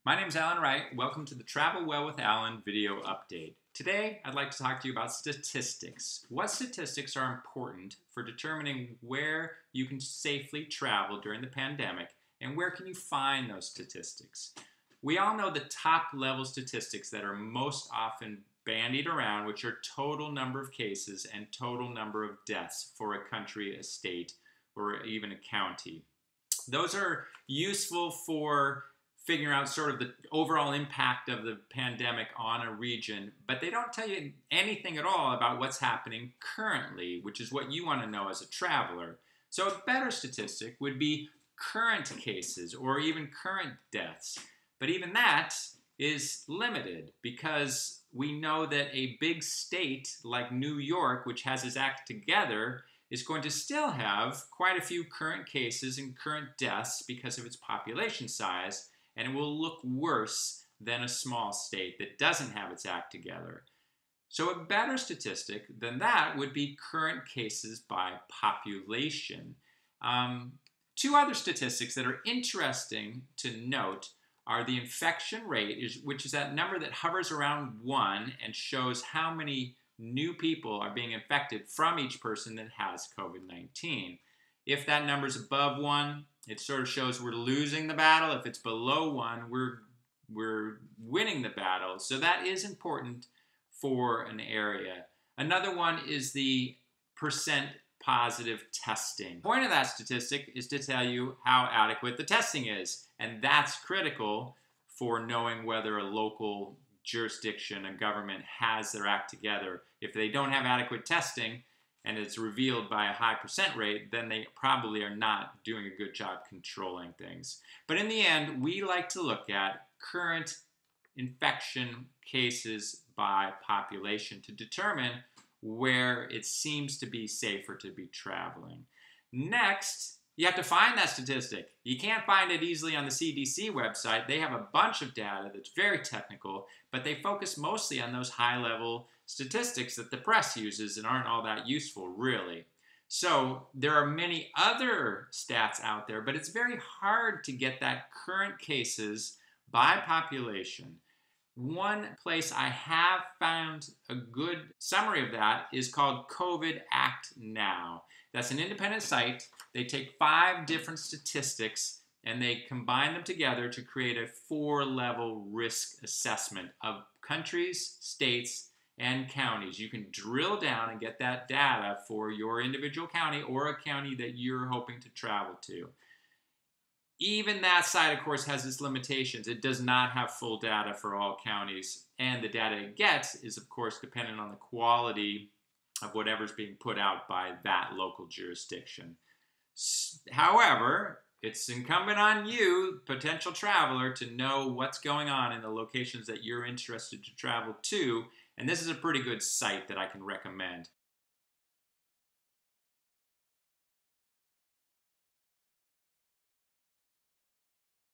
My name is Allan Wright. Welcome to the Travel Well with Allan video update. Today, I'd like to talk to you about statistics. What statistics are important for determining where you can safely travel during the pandemic, and where can you find those statistics? We all know the top level statistics that are most often bandied around, which are total number of cases and total number of deaths for a country, a state, or even a county. Those are useful for figuring out sort of the overall impact of the pandemic on a region, but they don't tell you anything at all about what's happening currently, which is what you want to know as a traveler. So a better statistic would be current cases or even current deaths. But even that is limited because we know that a big state like New York, which has its act together, is going to still have quite a few current cases and current deaths because of its population size, and it will look worse than a small state that doesn't have its act together. So a better statistic than that would be current cases by population. Two other statistics that are interesting to note are the infection rate, which is that number that hovers around 1 and shows how many new people are being infected from each person that has COVID-19. If that number is above 1, it sort of shows we're losing the battle. If it's below 1, we're winning the battle. So that is important for an area. Another one is the percent positive testing. The point of that statistic is to tell you how adequate the testing is, and that's critical for knowing whether a local jurisdiction, a government, has their act together. If they don't have adequate testing and it's revealed by a high percent rate, then they probably are not doing a good job controlling things. But in the end, we like to look at current infection cases by population to determine where it seems to be safer to be traveling. Next, you have to find that statistic. You can't find it easily on the CDC website. They have a bunch of data that's very technical, but they focus mostly on those high-level statistics that the press uses and aren't all that useful, really. So there are many other stats out there, but it's very hard to get that current cases by population. One place I have found a good summary of that is called COVID Act Now. That's an independent site. They take 5 different statistics and they combine them together to create a 4-level risk assessment of countries, states, and counties. You can drill down and get that data for your individual county or a county that you're hoping to travel to. Even that site, of course, has its limitations. It does not have full data for all counties, and the data it gets is, of course, dependent on the quality of whatever's being put out by that local jurisdiction. However, it's incumbent on you, potential traveler, to know what's going on in the locations that you're interested to travel to, and this is a pretty good site that I can recommend.